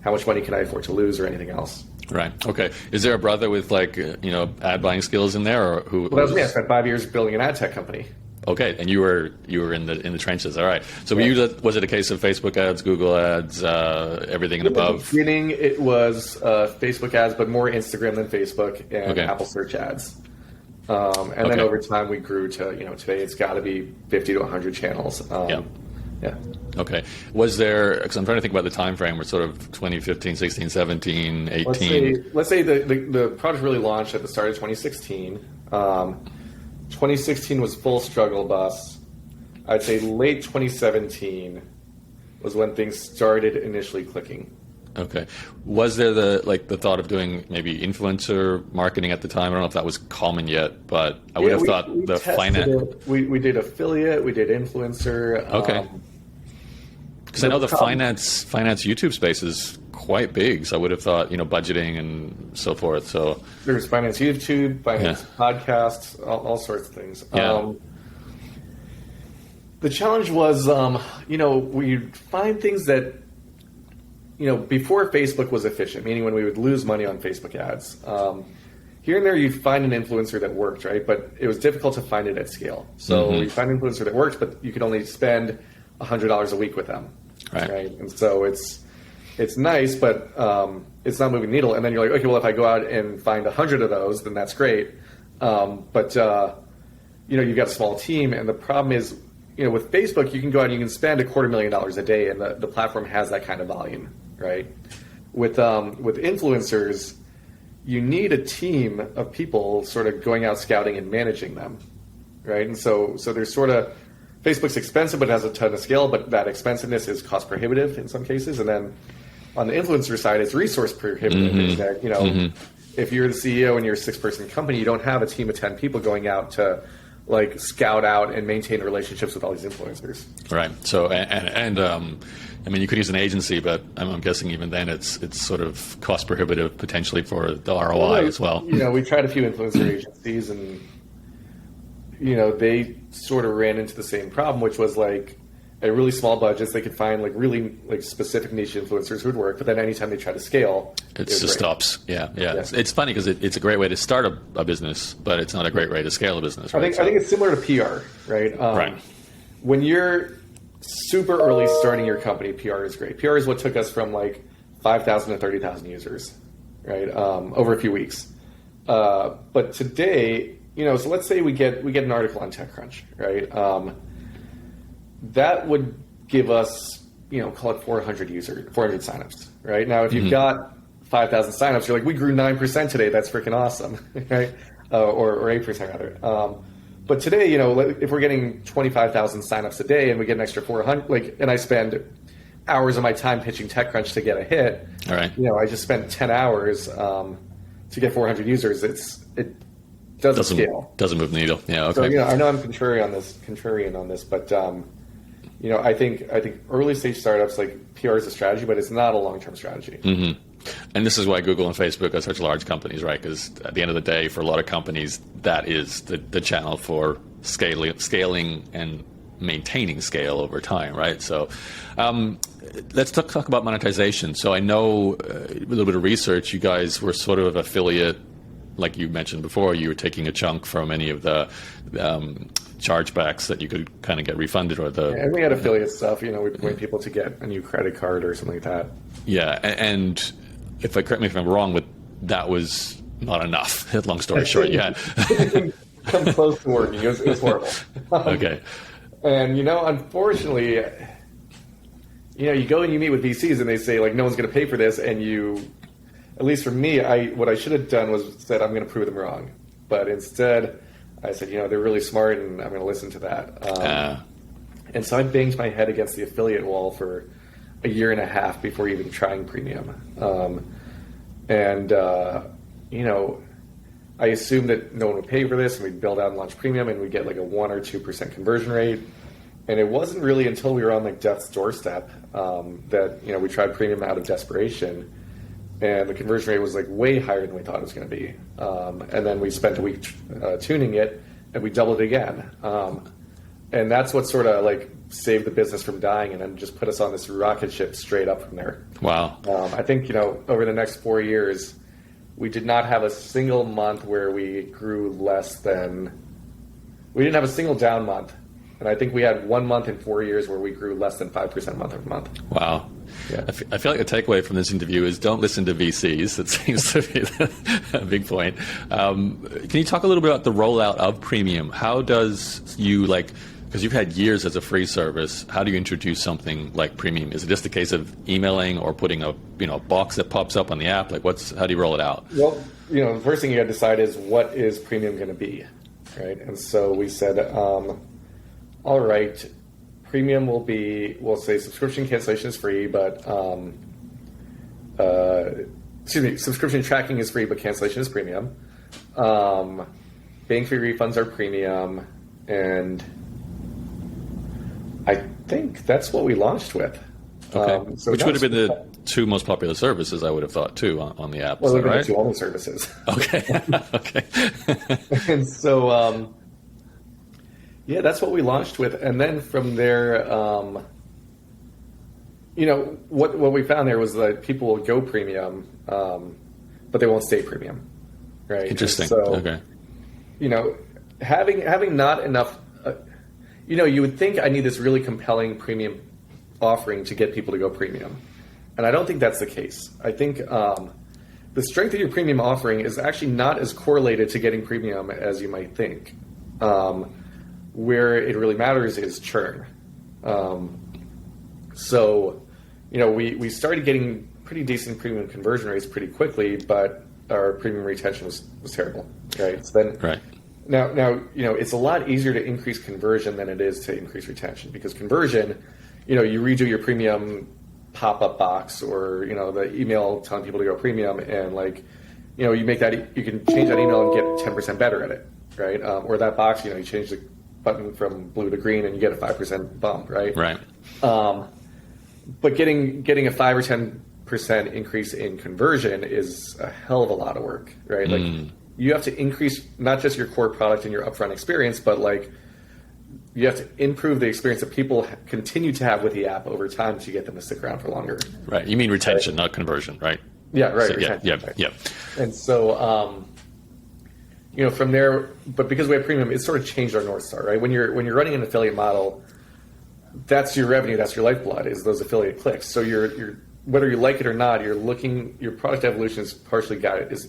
how much money can I afford to lose or anything else. Right. Okay. Is there a brother with like, you know, ad buying skills in there, or who? Well, that was me. I spent 5 years building an ad tech company. Okay, and you were in the trenches. All right. So was it a case of Facebook ads, Google ads, everything and above? In the beginning, it was Facebook ads, but more Instagram than Facebook, and Apple search ads. And then over time, we grew to, you know, today it's got to be 50 to 100 channels. Yeah. Okay. Was there, because I'm trying to think about the time frame, we're sort of 2015, 16, 17, 18. Let's say the product really launched at the start of 2016. 2016 was full struggle bus. I'd say late 2017 was when things started initially clicking. Okay. Was there the thought of doing maybe influencer marketing at the time? I don't know if that was common yet, but I would have thought the finance. We did affiliate, we did influencer. Okay. Because I know the finance YouTube space is quite big, so I would have thought, you know, budgeting and so forth. So there's finance YouTube, finance podcasts, all sorts of things. Yeah. The challenge was, you know, we'd find things that, you know, before Facebook was efficient, meaning when we would lose money on Facebook ads. Here and there, you'd find an influencer that worked, right? But it was difficult to find it at scale. So you find an influencer that worked, but you could only spend $100 a week with them, right? And so it's nice, but it's not moving the needle. And then you're like, okay, well, if I go out and find 100 of those, then that's great. But you know, you've got a small team, and the problem is, you know, with Facebook, you can go out and you can spend $250,000 a day, and the platform has that kind of volume, right? With influencers, you need a team of people sort of going out scouting and managing them, right? And so there's sort of, Facebook's expensive, but it has a ton of scale, but that expensiveness is cost prohibitive in some cases. And then on the influencer side, it's resource prohibitive. Is that, you know, if you're the CEO and you're a 6-person company, you don't have a team of 10 people going out to like scout out and maintain relationships with all these influencers. Right. So, and I mean, you could use an agency, but I'm guessing even then it's sort of cost prohibitive potentially for the ROI as well. You know, we tried a few influencer agencies, and, you know, they sort of ran into the same problem, which was like at really small budgets, they could find like really like specific niche influencers who would work, but then anytime they try to scale, it just stops. Yeah. It's funny because it's a great way to start a business, but it's not a great way to scale a business. Right? I think it's similar to PR, right? Right. When you're super early starting your company, PR is great. PR is what took us from like 5,000 to 30,000 users, right? Over a few weeks. But today, you know, so let's say we get an article on TechCrunch, right? That would give us, you know, call it 400 signups, right? Now, if you've got 5,000 signups, you're like, we grew 9% today. That's freaking awesome, right? Or 8% rather. But today, you know, if we're getting 25,000 signups a day and we get an extra 400, like, and I spend hours of my time pitching TechCrunch to get a hit, all right. You know, I just spent 10 hours to get 400 users. It doesn't scale. Doesn't move the needle. Yeah. Okay. So, you know, I know I'm contrarian on this, but you know, I think early stage startups, like, PR is a strategy, but it's not a long-term strategy. And this is why Google and Facebook are such large companies, right? Because at the end of the day, for a lot of companies, that is the channel for scaling and maintaining scale over time, right? So let's talk about monetization. So I know a little bit of research, you guys were sort of affiliate, like you mentioned before, you were taking a chunk from any of the chargebacks that you could kind of get refunded, or the and we had affiliate stuff. You know, we point people to get a new credit card or something like that. Yeah, and if I correct me if I'm wrong, but that was not enough. Long story short, yeah. Come close to working. It was horrible. Okay. And, you know, unfortunately, you know, you go and you meet with VCs and they say, like, no one's going to pay for this. And you, at least for me, what I should have done was said, I'm going to prove them wrong. But instead, I said, you know, they're really smart and I'm going to listen to that. And so I banged my head against the affiliate wall for a year and a half before even trying premium. You know, I assumed that no one would pay for this, and we'd build out and launch premium, and we'd get like a 1 or 2% conversion rate. And it wasn't really until we were on like death's doorstep that, you know, we tried premium out of desperation, and the conversion rate was like way higher than we thought it was going to be. And then we spent a week tuning it, and we doubled it again. And that's what sort of like saved the business from dying, and then just put us on this rocket ship straight up from there. Wow. I think, you know, over the next 4 years, we did not have a single month where we grew less than, we didn't have a single down month. And I think we had 1 month in 4 years where we grew less than 5% month over month. Wow. Yeah. I feel like the takeaway from this interview is don't listen to VCs. That seems to be a big point. Can you talk a little bit about the rollout of Premium? How does you, like, because you've had years as a free service, how do you introduce something like Premium? Is it just a case of emailing or putting a box that pops up on the app? Like, how do you roll it out? Well, you know, the first thing you got to decide is what is Premium going to be, right? And so we said, all right, Premium will be, we'll say subscription cancellation is free, but subscription tracking is free, but cancellation is premium. Bank fee refunds are premium, and I think that's what we launched with. Okay. Which would have been the two most popular services, I would have thought, too, on the app. Well, they're right? the two only services. Okay. Okay. And so, yeah, that's what we launched with. And then from there, you know, what we found there was that people will go premium, but they won't stay premium, right? Interesting. And so, okay. You know, having not enough, you know, you would think I need this really compelling premium offering to get people to go premium. And I don't think that's the case. I think the strength of your premium offering is actually not as correlated to getting premium as you might think. Where it really matters is churn. So, you know, we started getting pretty decent premium conversion rates pretty quickly, but our premium retention was terrible, right? So then, right. Now, you know, it's a lot easier to increase conversion than it is to increase retention, because conversion, you know, you redo your premium pop-up box or, you know, the email telling people to go premium, and like, you know, you can change that email and get 10% better at it, right? Or that box, you know, you change the button from blue to green and you get a 5% bump, right? Right. But getting a 5 or 10% increase in conversion is a hell of a lot of work, right? Like, you have to increase not just your core product and your upfront experience, but like you have to improve the experience that people continue to have with the app over time to get them to stick around for longer. Right. You mean retention, not conversion, right? Yeah, right. So, retention, yeah. Right. And so, you know, from there, but because we have premium, it sort of changed our North Star, right? When you're running an affiliate model, that's your revenue, that's your lifeblood, is those affiliate clicks. So you're whether you like it or not, your product evolution is partially guided, is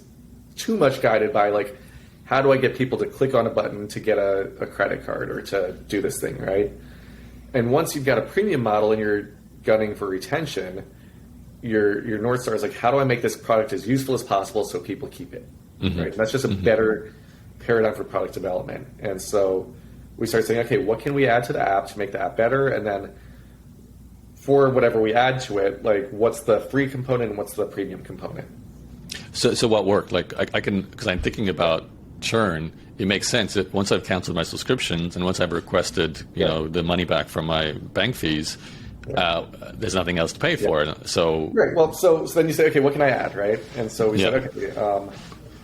too much guided by like, how do I get people to click on a button to get a credit card or to do this thing, right? And once you've got a premium model and you're gunning for retention, your North Star is like, how do I make this product as useful as possible so people keep it, right? And that's just a better paradigm for product development. And so we started saying, okay, what can we add to the app to make the app better? And then for whatever we add to it, like, what's the free component and what's the premium component? So what worked? Like, I can, because I'm thinking about churn, it makes sense that once I've canceled my subscriptions and once I've requested, you know, the money back from my bank fees, there's nothing else to pay for it. So right. Well, so then you say, okay, what can I add, right? And so we said, okay,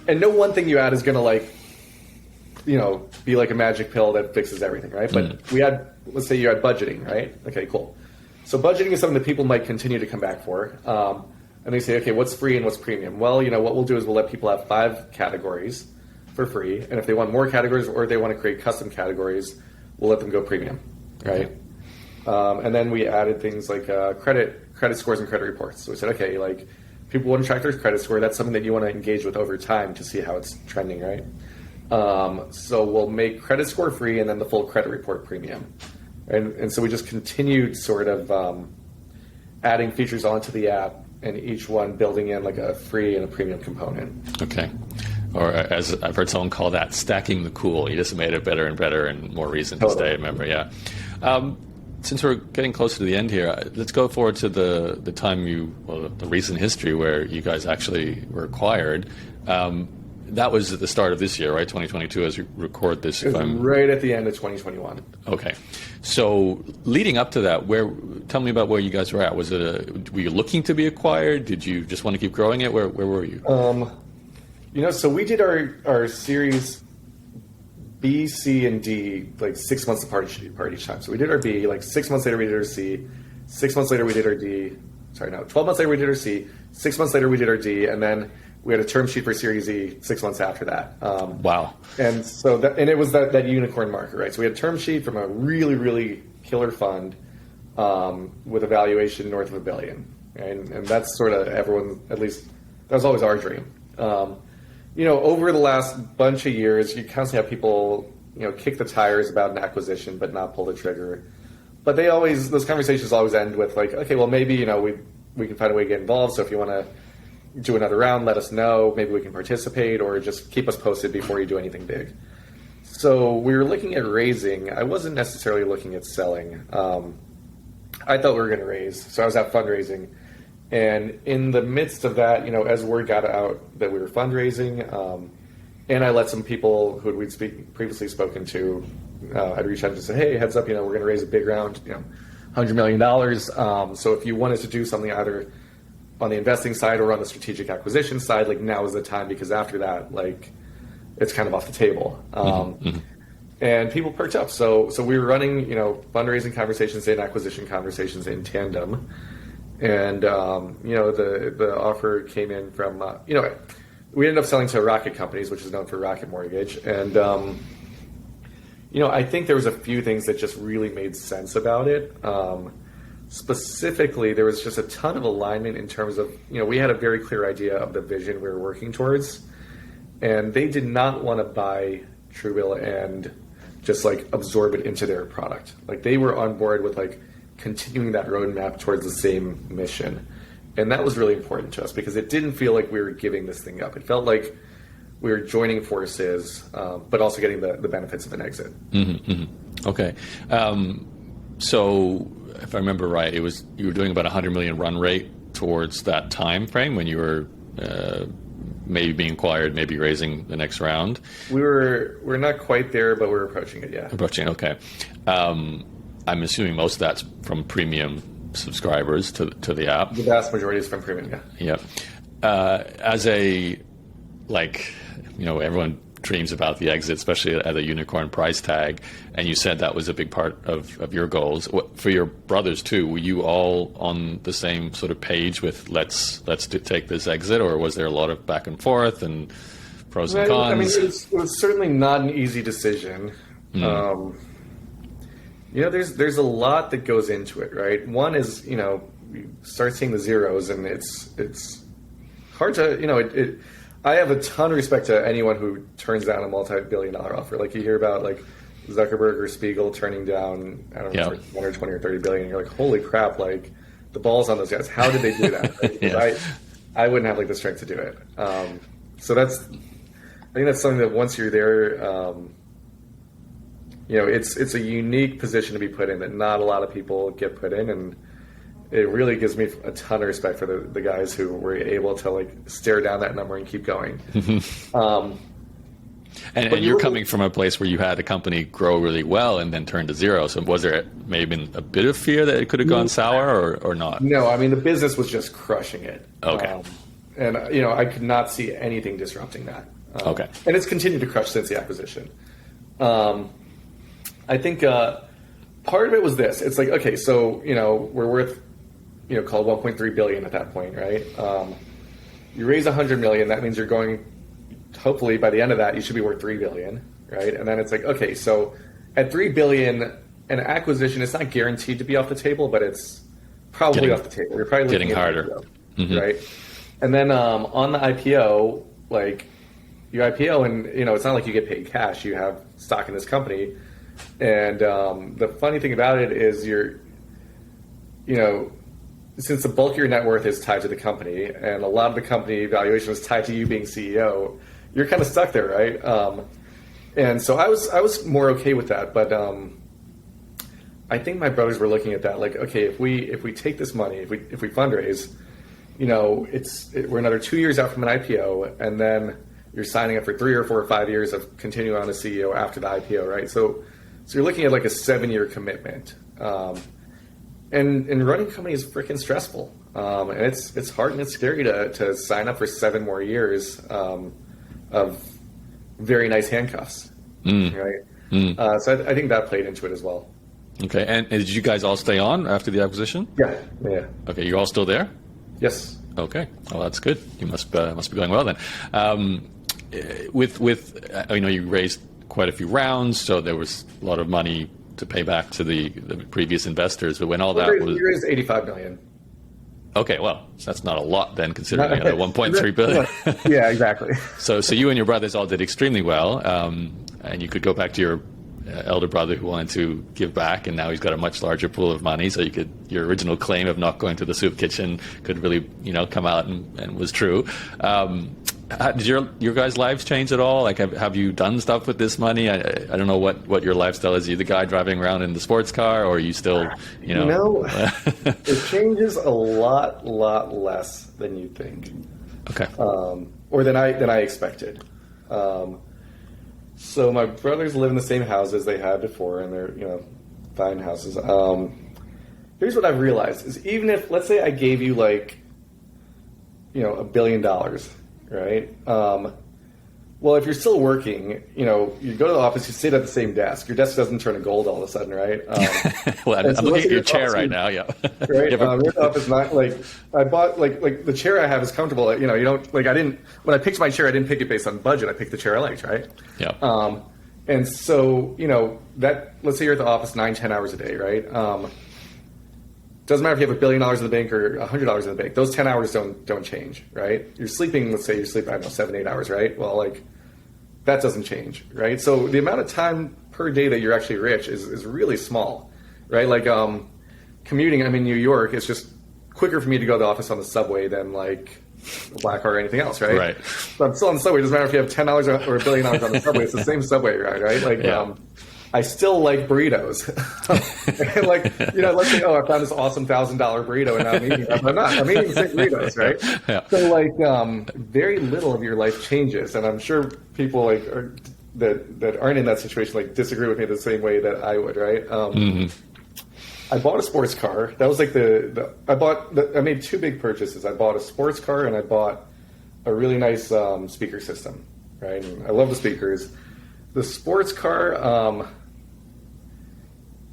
and no one thing you add is going to, like, you know, be like a magic pill that fixes everything, right? But we had, let's say you had budgeting, right? Okay, cool. So budgeting is something that people might continue to come back for. And they say, okay, what's free and what's premium? Well, you know, what we'll do is we'll let people have 5 categories for free. And if they want more categories or they want to create custom categories, we'll let them go premium, right? Okay. And then we added things like credit scores and credit reports. So we said, okay, like people want to track their credit score. That's something that you want to engage with over time to see how it's trending, right? So we'll make credit score free and then the full credit report premium. And so we just continued sort of adding features onto the app, and each one building in like a free and a premium component. Okay. Or as I've heard someone call that, stacking the cool. You just made it better and better and more reason to stay a member, yeah. Since we're getting closer to the end here, let's go forward to the time the recent history where you guys actually were acquired. That was at the start of this year, right? 2022, as we record this. It was right at the end of 2021. Okay. So leading up to that, tell me about where you guys were at. Were you looking to be acquired? Did you just want to keep growing it? Where were you? So we did our series B, C, and D like 6 months apart each time. So we did our B, like 6 months later we did our C, 6 months later we did our D. 12 months later we did our C, 6 months later we did our D, and then we had a term sheet for Series E 6 months after that. Wow. And so it was that unicorn marker, right? So we had a term sheet from a really, really killer fund with a valuation north of $1 billion. And that's sort of everyone, at least that was always our dream. Over the last bunch of years, you constantly have people, kick the tires about an acquisition but not pull the trigger. But those conversations always end with like, okay, well maybe, we can find a way to get involved. So if you want to do another round, let us know. Maybe we can participate, or just keep us posted before you do anything big. So we were looking at raising. I wasn't necessarily looking at selling. I thought we were going to raise. So I was at fundraising. And in the midst of that, as word got out that we were fundraising, and I let some people who we'd previously spoken to, I'd reach out and say, hey, heads up, we're going to raise a big round, $100 million. So if you wanted to do something either on the investing side or on the strategic acquisition side, like now is the time, because after that, like it's kind of off the table. And people perked up. So we were running, fundraising conversations and acquisition conversations in tandem. And, the offer came in from, we ended up selling to Rocket Companies, which is known for Rocket Mortgage. And, I think there was a few things that just really made sense about it. Specifically, there was just a ton of alignment in terms of, we had a very clear idea of the vision we were working towards, and they did not want to buy Truebill and just like absorb it into their product. Like they were on board with like continuing that roadmap towards the same mission. And that was really important to us because it didn't feel like we were giving this thing up. It felt like we were joining forces, but also getting the benefits of an exit. Okay. So if I remember right, you were doing about 100 million run rate towards that time frame when you were maybe being acquired, maybe raising the next round. We're not quite there, but we're approaching it. Yeah. Approaching. Okay. I'm assuming most of that's from premium subscribers to the app. The vast majority is from premium. Yeah. As everyone dreams about the exit, especially at a unicorn price tag, and you said that was a big part of your goals. For your brothers too, were you all on the same sort of page with let's take this exit, or was there a lot of back and forth and pros and cons? I mean, it was certainly not an easy decision. There's a lot that goes into it, right? One is, you start seeing the zeros, and it's hard to, I have a ton of respect to anyone who turns down a multi-billion-dollar offer. Like you hear about like Zuckerberg or Spiegel turning down, I don't know, 10 or 20 or 30 billion. You're like, holy crap! Like the balls on those guys. How did they do that? Right? Yes. I wouldn't have like the strength to do it. So I think that's something that once you're there, it's a unique position to be put in that not a lot of people get put in, and it really gives me a ton of respect for the guys who were able to like stare down that number and keep going. And you're coming from a place where you had a company grow really well and then turn to zero. So was there maybe a bit of fear that it could have gone sour or not? No, I mean, the business was just crushing it. Okay. And I could not see anything disrupting that. Okay. And it's continued to crush since the acquisition. I think part of it was this. It's like, okay, so, we're worth, called 1.3 billion at that point, right? You raise 100 million, that means you're going, hopefully by the end of that, you should be worth 3 billion, right? And then it's like, okay, so at $3 billion, an acquisition is not guaranteed to be off the table, but it's probably off the table. You're probably getting harder, IPO, right? And then on the IPO, like you IPO, and it's not like you get paid cash. You have stock in this company, and the funny thing about it is since the bulk of your net worth is tied to the company, and a lot of the company valuation is tied to you being CEO, you're kind of stuck there, right? And so I was more okay with that, but I think my brothers were looking at that like, okay, if we take this money, if we fundraise, we're another 2 years out from an IPO, and then you're signing up for 3 or 4 or 5 years of continuing on as CEO after the IPO, right? So you're looking at like a 7-year commitment. And running a company is freaking stressful. And it's hard and it's scary to sign up for 7 more years of very nice handcuffs, right? So I think that played into it as well. Okay, and did you guys all stay on after the acquisition? Yeah. Okay, you're all still there? Yes. Okay, well that's good. You must be going well then. With you raised quite a few rounds, so there was a lot of money to pay back to the previous investors. But when all that was, we raised $85 million. Okay, well, that's not a lot then, considering the 1.3 billion. Yeah, exactly. So you and your brothers all did extremely well, and you could go back to your elder brother who wanted to give back, and now he's got a much larger pool of money. So your original claim of not going to the soup kitchen could really, come out and was true. Did your guys' lives change at all? Like, have you done stuff with this money? I don't know what your lifestyle is. Are you the guy driving around in the sports car, or are you still, it changes a lot less than you think. Okay. Or than I expected. So my brothers live in the same houses they had before, and they're, fine houses. Here's what I've realized is, even if, let's say I gave you like, $1 billion, right? Well, if you're still working, you go to the office, you sit at the same desk. Your desk doesn't turn to gold all of a sudden, right? Well, I'm looking at your chair right now, yeah. Right? Your office, not like I bought like the chair I have is comfortable. You don't like I didn't when I picked my chair, I didn't pick it based on budget. I picked the chair I liked, right? Yeah. And so that, let's say you're at the office 9-10 hours a day, right? Doesn't matter if you have $1 billion in the bank or $100 in the bank. Those 10 hours don't change, right? You're sleeping, let's say you sleep, 7-8 hours, right? Well, like that doesn't change, right? So the amount of time per day that you're actually rich is really small, right? Like commuting, I'm in New York, it's just quicker for me to go to the office on the subway than like a black car or anything else, right? Right. So I'm still on the subway. It doesn't matter if you have $10 or $1 billion on the subway. It's the same subway ride, right? Like, yeah. I still like burritos. And like, let's say, I found this awesome $1,000 burrito and now I'm eating them. I'm eating 6 burritos, right? Yeah. So like, very little of your life changes. And I'm sure people like that aren't in that situation, like disagree with me the same way that I would, right? I bought a sports car. That was like I made 2 big purchases. I bought a sports car and I bought a really nice speaker system, right? And I love the speakers. The sports car,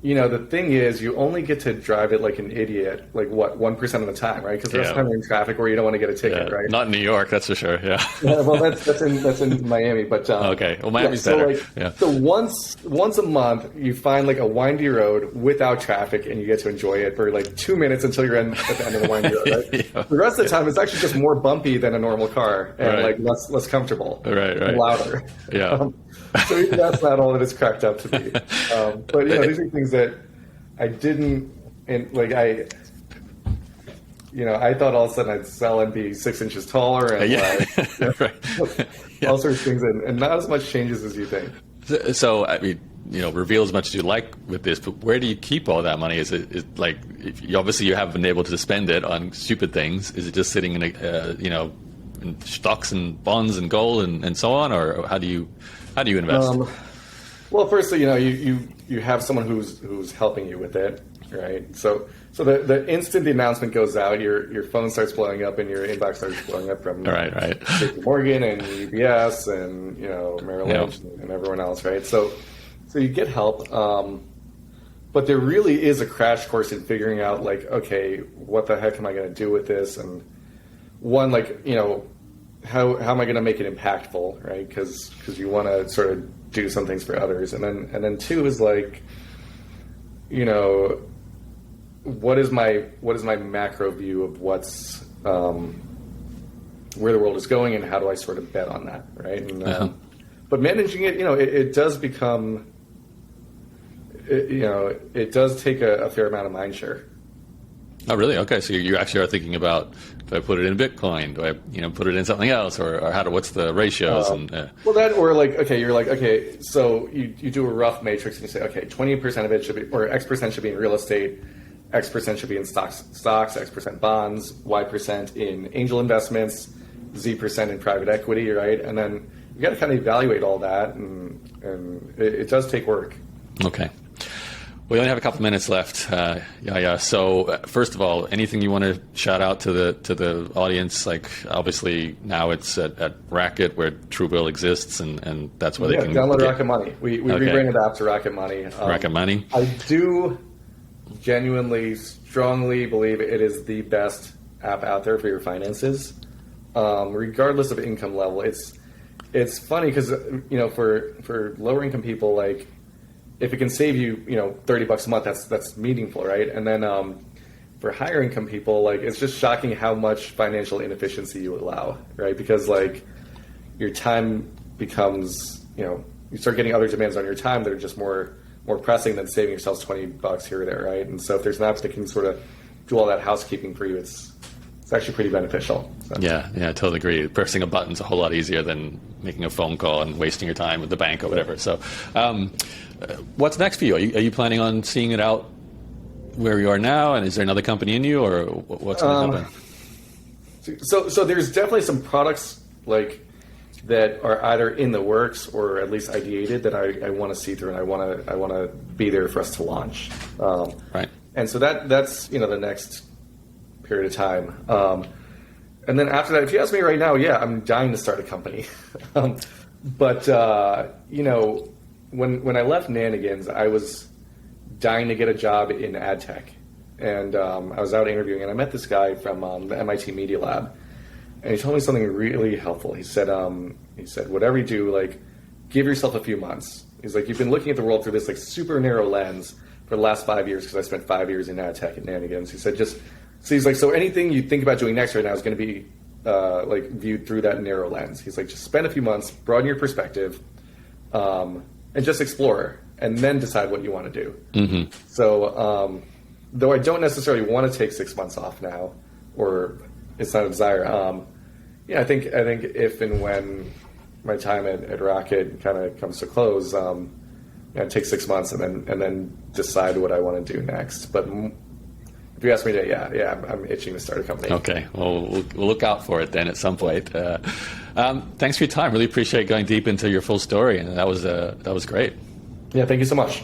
the thing is, you only get to drive it like an idiot, like 1% of the time, right? Because there's time in traffic where you don't want to get a ticket, right? Not in New York, that's for sure. Yeah. Well, that's in Miami, but okay. Well, Miami's better. So once a month, you find like a windy road without traffic, and you get to enjoy it for like 2 minutes until you're at the end of the windy road. Right? Yeah. The rest of the time, it's actually just more bumpy than a normal car, and like less comfortable, right, and louder. Yeah. So even that's not all that it's cracked up to be. But these are things that I didn't, and like I thought all of a sudden I'd sell and be 6 inches taller and all sorts of things, and not as much changes as you think. So I mean, reveal as much as you like with this, but where do you keep all that money? Is it like, obviously you haven't been able to spend it on stupid things? Is it just sitting in in stocks and bonds and gold and so on, or how do you invest? Well, firstly, you have someone who's helping you with it, right? So the instant the announcement goes out, your phone starts blowing up and your inbox starts blowing up from right. JP Morgan and UBS and Merrill Lynch and everyone else, right? So you get help, but there really is a crash course in figuring out like, okay, what the heck am I going to do with this? And one, like, how am I going to make it impactful, right? Because you want to sort of do some things for others. And then two is like, you know, what is my macro view of what's where the world is going, and how do I sort of bet on that, right? And, but managing it, you know, it does become, it does take a fair amount of mind share. Oh, really? Okay, so you actually are thinking about, do I put it in Bitcoin? Do I, put it in something else, or what's the ratios? Well, that, or like, okay, you're like, okay, so you do a rough matrix and you say, okay, 20% of it should be, or X% should be in real estate, X% should be in stocks, X% bonds, Y% in angel investments, Z% in private equity, right? And then you got to kind of evaluate all that, and it does take work. Okay. We only have a couple minutes left, Yahya. So, first of all, anything you want to shout out to the audience? Like, obviously, now it's at Racket, where Truebill exists, and that's where they can download Rocket Money. We rebranded the app to Rocket Money. Rocket Money. I do genuinely, strongly believe it is the best app out there for your finances, regardless of income level. It's funny because for lower income people, like, if it can save you, $30 a month, that's meaningful, right? And then for higher income people, like, it's just shocking how much financial inefficiency you allow, right? Because like your time becomes, you start getting other demands on your time that are just more pressing than saving yourselves $20 here or there, right? And so if there's an app that can sort of do all that housekeeping for you, it's actually pretty beneficial. So. Yeah, I totally agree. Pressing a button's a whole lot easier than making a phone call and wasting your time with the bank or whatever. So, what's next for you? Are you planning on seeing it out where you are now? And is there another company in you, or what's going to happen? So there's definitely some products like that are either in the works or at least ideated that I want to see through, and I want to be there for us to launch. Right. And so that's the next period of time. And then after that, if you ask me right now, yeah, I'm dying to start a company. But when I left Nanigans, I was dying to get a job in ad tech. And I was out interviewing, and I met this guy from the MIT Media Lab. And he told me something really helpful. He said, whatever you do, like, give yourself a few months. He's like, you've been looking at the world through this like super narrow lens for the last 5 years, because I spent 5 years in ad tech at Nanigans. He said, so anything you think about doing next right now is going to be like viewed through that narrow lens. He's like, just spend a few months, broaden your perspective, and just explore, and then decide what you want to do. Mm-hmm. So, though I don't necessarily want to take 6 months off now, or it's not a desire. I think if and when my time at Rocket kind of comes to close, take 6 months and then decide what I want to do next. But if you ask me to, I'm itching to start a company. Okay, well, we'll look out for it then at some point. Thanks for your time. Really appreciate going deep into your full story, and that was great. Yeah, thank you so much.